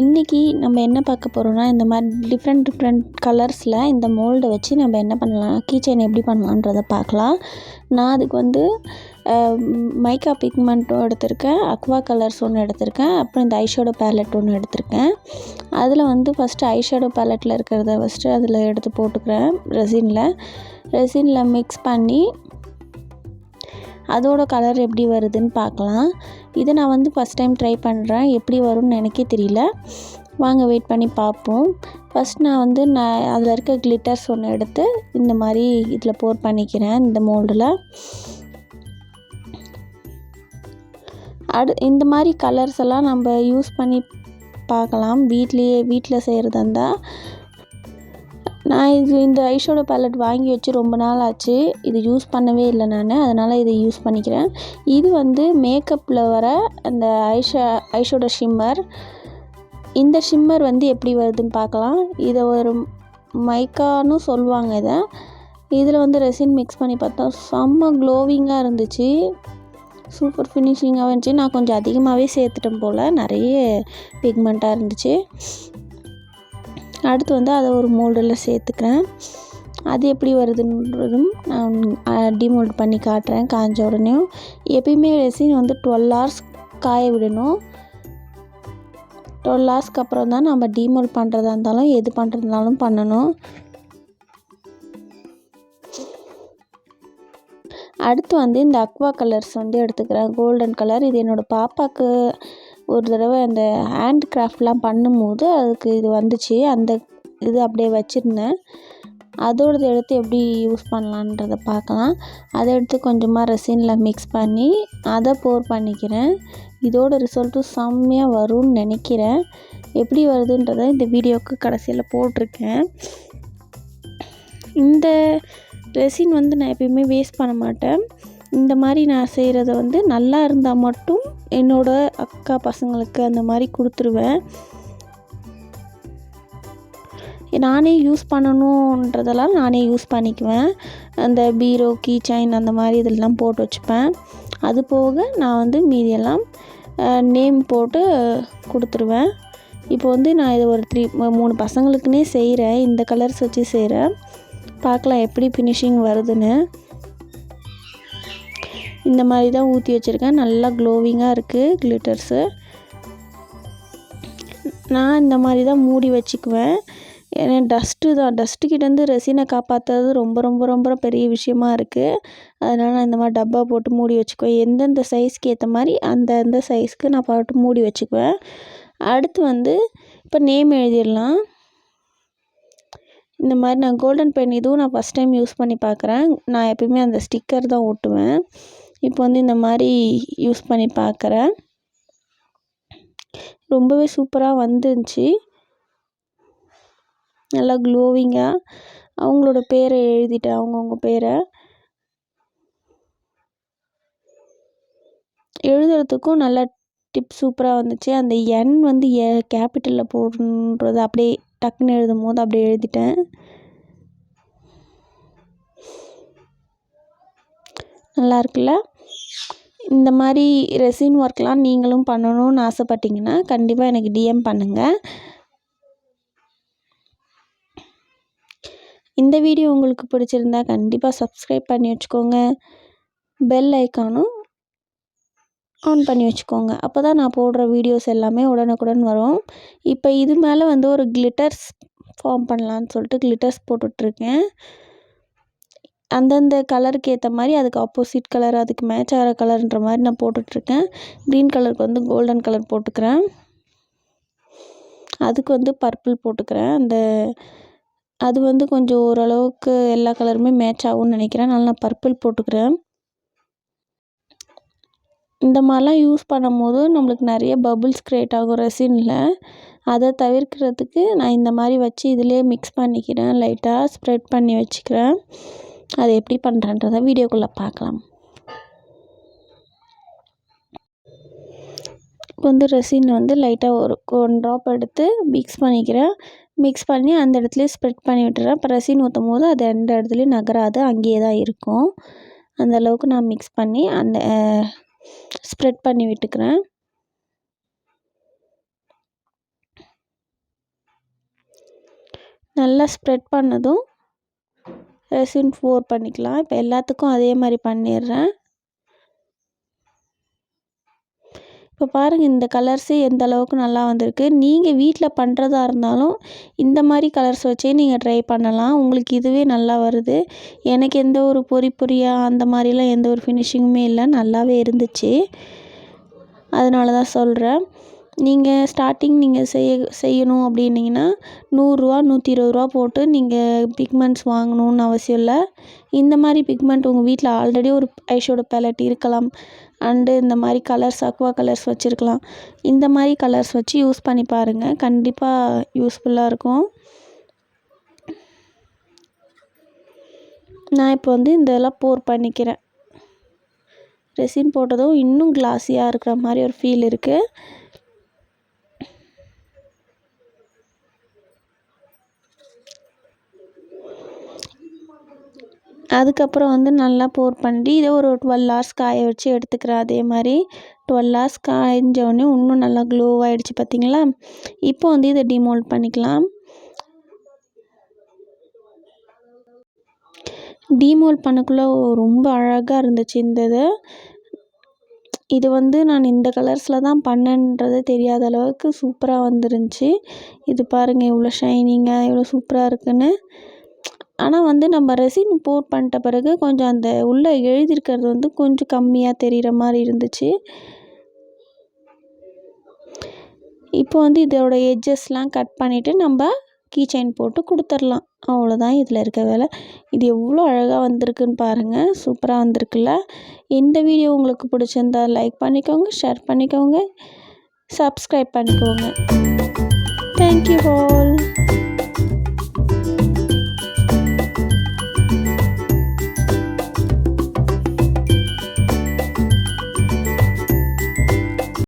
இன்றைக்கி நம்ம என்ன பார்க்க போகிறோம்னா, இந்த மாதிரி டிஃப்ரெண்ட் கலர்ஸில் இந்த மோல்டை வச்சு நம்ம என்ன பண்ணலாம், கீ செயின் எப்படி பண்ணலான்றதை பார்க்கலாம். நான் அதுக்கு வந்து மைக்கா பிக்மெண்ட்டும் எடுத்திருக்கேன், அக்வா கலர்ஸ் ஒன்று எடுத்திருக்கேன், அப்புறம் இந்த ஐஷேடோ பேலட் ஒன்று எடுத்திருக்கேன். அதில் வந்து ஃபஸ்ட்டு ஐஷேடோ பேலட்டில் இருக்கிறத ஃபஸ்ட்டு அதில் எடுத்து போட்டுக்கிறேன். ரெசினில் மிக்ஸ் பண்ணி அதோட கலர் எப்படி வருதுன்னு பார்க்கலாம். இதை நான் வந்து ஃபஸ்ட் டைம் ட்ரை பண்ணுறேன், எப்படி வரும்னு எனக்கே தெரியல. வாங்க வெயிட் பண்ணி பார்ப்போம். ஃபஸ்ட் நான் அதில் இருக்க கிளிட்டர்ஸ் ஒன்று எடுத்து இந்த மாதிரி இதில் போர் பண்ணிக்கிறேன். இந்த மோல்டில் இந்த மாதிரி கலர்ஸ் எல்லாம் நம்ம யூஸ் பண்ணி பார்க்கலாம். வீட்டில் செய்கிறதா இருந்தால். நான் இந்த ஐஷேடோ பேலட் வாங்கி வச்சு ரொம்ப நாள் ஆச்சு, இது யூஸ் பண்ணவே இல்லை நான், அதனால் இதை யூஸ் பண்ணிக்கிறேன். இது வந்து மேக்கப்பில் வர அந்த ஐஷேடோ ஷிம்மர். இந்த ஷிம்மர் வந்து எப்படி வருதுன்னு பார்க்கலாம். இதை ஒரு மைக்கான்னு சொல்லுவாங்க. இதில் வந்து ரெசின் மிக்ஸ் பண்ணி பார்த்தா செம்ம க்ளோவிங்காக இருந்துச்சு, சூப்பர் ஃபினிஷிங்காக இருந்துச்சு. நான் கொஞ்சம் அதிகமாகவே சேர்த்துட்டேன் போல், நிறைய பிக்மெண்ட்டாக இருந்துச்சு. அடுத்து வந்து அதை ஒரு மோல்டில் சேர்த்துக்கிறேன். அது எப்படி வருதுன்றதும் நான் டிமோல்ட் பண்ணி காட்டுறேன். காஞ்ச உடனேயும் எப்பயுமே ரெசின் வந்து 12 hours காய விடணும். 12 hours அப்புறம் தான் நம்ம டிமோல்ட் பண்ணுறதா இருந்தாலும் எது பண்ணுறதுனாலும் பண்ணணும். அடுத்து வந்து இந்த அக்வா கலர்ஸ் வந்து எடுத்துக்கிறேன், கோல்டன் கலர். இது என்னோடய பாப்பாவுக்கு ஒரு தடவை அந்த ஹேண்ட் கிராஃப்ட்லாம் பண்ணும்போது அதுக்கு இது வந்துச்சு. அந்த இது அப்படியே வச்சுருந்தேன். அதோடது எடுத்து எப்படி யூஸ் பண்ணலான்றதை பார்க்கலாம். அதை எடுத்து கொஞ்சமாக ரெசினில் மிக்ஸ் பண்ணி அதை போர் பண்ணிக்கிறேன். இதோட ரிசல்ட்டும் செம்மையாக வரும்னு நினைக்கிறேன். எப்படி வருதுன்றதை இந்த வீடியோவுக்கு கடைசியில் போட்டிருக்கேன். இந்த ரெசின் வந்து நான் எப்பயுமே வேஸ்ட் பண்ண மாட்டேன். இந்த மாதிரி நான் செய்கிறத வந்து நல்லா இருந்தால் மட்டும் என்னோடய அக்கா பசங்களுக்கு அந்த மாதிரி கொடுத்துருவேன். நானே யூஸ் பண்ணணுன்றதெல்லாம் நானே யூஸ் பண்ணிக்குவேன். அந்த பீரோ, கீ செயின் அந்த மாதிரி இதெல்லாம் போட்டு வச்சுப்பேன். அது போக நான் வந்து மீதியெல்லாம் நேம் போட்டு கொடுத்துருவேன். இப்போ வந்து நான் இதை ஒரு 3 பசங்களுக்குன்னே செய்கிறேன். இந்த கலர்ஸ் வச்சு செய்கிறேன். பார்க்கலாம் எப்படி ஃபினிஷிங் வருதுன்னு. இந்த மாதிரி தான் ஊற்றி வச்சுருக்கேன். நல்லா க்ளோவிங்காக இருக்குது கிளிட்டர்ஸு. நான் இந்த மாதிரி தான் மூடி வச்சுக்குவேன். ஏன்னா டஸ்ட்டுக்கிட்டேருந்து ரெசினை காப்பாற்றுறது ரொம்ப ரொம்ப ரொம்ப பெரிய விஷயமா இருக்குது. அதனால் நான் இந்த மாதிரி டப்பா போட்டு மூடி வச்சுக்குவேன். எந்தெந்த சைஸ்க்கு ஏற்ற மாதிரி அந்த சைஸ்க்கு நான் போட்டு மூடி வச்சுக்குவேன். அடுத்து வந்து இப்போ நேம் எழுதிடலாம். இந்த மாதிரி நான் கோல்டன் பென், இதுவும் நான் ஃபஸ்ட் டைம் யூஸ் பண்ணி பார்க்குறேன். நான் எப்பயுமே அந்த ஸ்டிக்கர் தான் ஒட்டுவேன். இப்போ வந்து இந்த மாதிரி யூஸ் பண்ணி பார்க்குறேன். ரொம்பவே சூப்பராக வந்துருந்துச்சு. நல்லா க்ளோவிங்காக அவங்களோட பேரை எழுதிட்டேன், அவங்கவுங்க பேரை. எழுதுறதுக்கும் நல்லா டிப் சூப்பராக வந்துச்சு. அந்த என் வந்து கேபிட்டலில் போடணுன்றது அப்படியே டக்குன்னு எழுதும் போது அப்படியே எழுதிட்டேன். நல்லா இருக்குல்ல? இந்த மாதிரி ரெசின் ஒர்க்லாம் நீங்களும் பண்ணணும்னு ஆசைப்பட்டீங்கன்னா கண்டிப்பாக எனக்கு டிஎம் பண்ணுங்கள். இந்த வீடியோ உங்களுக்கு பிடிச்சிருந்தா கண்டிப்பாக சப்ஸ்கிரைப் பண்ணி வச்சுக்கோங்க. பெல் ஐக்கானும் ஆன் பண்ணி வச்சுக்கோங்க. அப்போ தான் நான் போடுற வீடியோஸ் எல்லாமே உடனுக்குடன் வரும். இப்போ இது மேலே வந்து ஒரு கிளிட்டர்ஸ் ஃபார்ம் பண்ணலான்னு சொல்லிட்டு கிளிட்டர்ஸ் போட்டுட்ருக்கேன். அந்தந்த கலருக்கு ஏற்ற மாதிரி அதுக்கு ஆப்போசிட் கலர், அதுக்கு மேட்ச் ஆகிற கலர்ன்ற மாதிரி நான் போட்டுட்ருக்கேன். க்ரீன் கலருக்கு வந்து கோல்டன் கலர் போட்டுக்கிறேன். அதுக்கு வந்து பர்பிள் போட்டுக்கிறேன். அது வந்து கொஞ்சம் ஓரளவுக்கு எல்லா கலருமே மேட்ச் ஆகும்னு நினைக்கிறேன். அதனால் நான் பர்பிள் போட்டுக்கிறேன். இந்த மாதிரிலாம் யூஸ் பண்ணும்போது நம்மளுக்கு நிறைய பபுள்ஸ் க்ரியேட் ஆகும் ரெசினில். அதை தவிர்க்கிறதுக்கு நான் இந்த மாதிரி வச்சு இதிலே மிக்ஸ் பண்ணிக்கிறேன். லைட்டாக ஸ்ப்ரெட் பண்ணி வச்சுக்கிறேன். அதை எப்படி பண்ணுறேன்றதை வீடியோக்குள்ளே பார்க்கலாம். வந்து ரெசின் வந்து லைட்டாக ஒரு 1 ட்ராப் எடுத்து மிக்ஸ் பண்ணிக்கிறேன். மிக்ஸ் பண்ணி அந்த இடத்துலையே ஸ்ப்ரெட் பண்ணி விட்டுறேன். இப்போ ரெசின் ஊற்றும் போது அது எந்த இடத்துலையும் நகராது, அங்கேயே தான் இருக்கும். அந்த அளவுக்கு நான் மிக்ஸ் பண்ணி ஸ்ப்ரெட் பண்ணி விட்டுக்கிறேன். நல்லா ஸ்ப்ரெட் பண்ணதும் ரெசின் போர் பண்ணிக்கலாம். இப்போ எல்லாத்துக்கும் அதே மாதிரி பண்ணிடுறேன். இப்போ பாருங்கள், இந்த கலர்ஸு எந்த அளவுக்கு நல்லா வந்திருக்கு. நீங்கள் வீட்டில் பண்ணுறதா இருந்தாலும் இந்த மாதிரி கலர்ஸ் வச்சே நீங்கள் ட்ரை பண்ணலாம். உங்களுக்கு இதுவே நல்லா வருது. எனக்கு எந்த ஒரு பொரியாக அந்த மாதிரிலாம் எந்த ஒரு ஃபினிஷிங்குமே இல்லை, நல்லாவே இருந்துச்சு. அதனால தான் சொல்கிறேன். நீங்கள் ஸ்டார்டிங் நீங்கள் செய்யணும் அப்படின்னிங்கன்னா 100 120 போட்டு நீங்கள் பிக்மெண்ட்ஸ் வாங்கணுன்னு அவசியம் இல்லை. இந்த மாதிரி பிக்மெண்ட் உங்கள் வீட்டில் ஆல்ரெடி ஒரு ஐஷேடோ பேலட் இருக்கலாம். அண்டு இந்த மாதிரி கலர்ஸ் அக்வா கலர்ஸ் வச்சுருக்கலாம். இந்த மாதிரி கலர்ஸ் வச்சு யூஸ் பண்ணி பாருங்கள், கண்டிப்பாக யூஸ்ஃபுல்லாக இருக்கும். நான் இப்போ இதெல்லாம் போர் பண்ணிக்கிறேன். ரெசின் போட்டதும் இன்னும் கிளாஸியாக இருக்கிற மாதிரி ஒரு ஃபீல் இருக்குது. அதுக்கப்புறம் நல்லா போர் பண்ணி இதை ஒரு 12 hours காய வச்சு எடுத்துக்கிறேன். அதே மாதிரி 12 hours காய்ஞ்சோடனே இன்னும் நல்லா க்ளோவாகிடுச்சு பார்த்தீங்களா. இப்போ இதை டிமோல்ட் பண்ணிக்கலாம். டிமோல்ட் பண்ணக்குள்ளே ரொம்ப அழகாக இருந்துச்சு இந்த இது நான் இந்த கலர்ஸில் தான் பண்ணேன்றது தெரியாத அளவுக்கு சூப்பராக வந்துருந்துச்சு. இது பாருங்கள் எவ்வளோ ஷைனிங்காக எவ்வளோ சூப்பராக இருக்குன்னு. ஆனால் நம்ம ரெசின் போர் பண்ணிட்ட பிறகு கொஞ்சம் அந்த உள்ளே எழுதியிருக்கிறது கொஞ்சம் கம்மியாக தெரிகிற மாதிரி இருந்துச்சு. இப்போ இதோட எட்ஜஸ்லாம் கட் பண்ணிவிட்டு நம்ம கீ செயின் போட்டு கொடுத்துர்லாம். அவ்வளோதான் இதில் இருக்க வேலை. இது எவ்வளோ அழகாக வந்திருக்குன்னு பாருங்கள், சூப்பராக வந்திருக்குல்ல. இந்த வீடியோ உங்களுக்கு பிடிச்சிருந்தா லைக் பண்ணிக்கோங்க, ஷேர் பண்ணிக்கோங்க, சப்ஸ்கிரைப் பண்ணிக்கோங்க. Thank you all.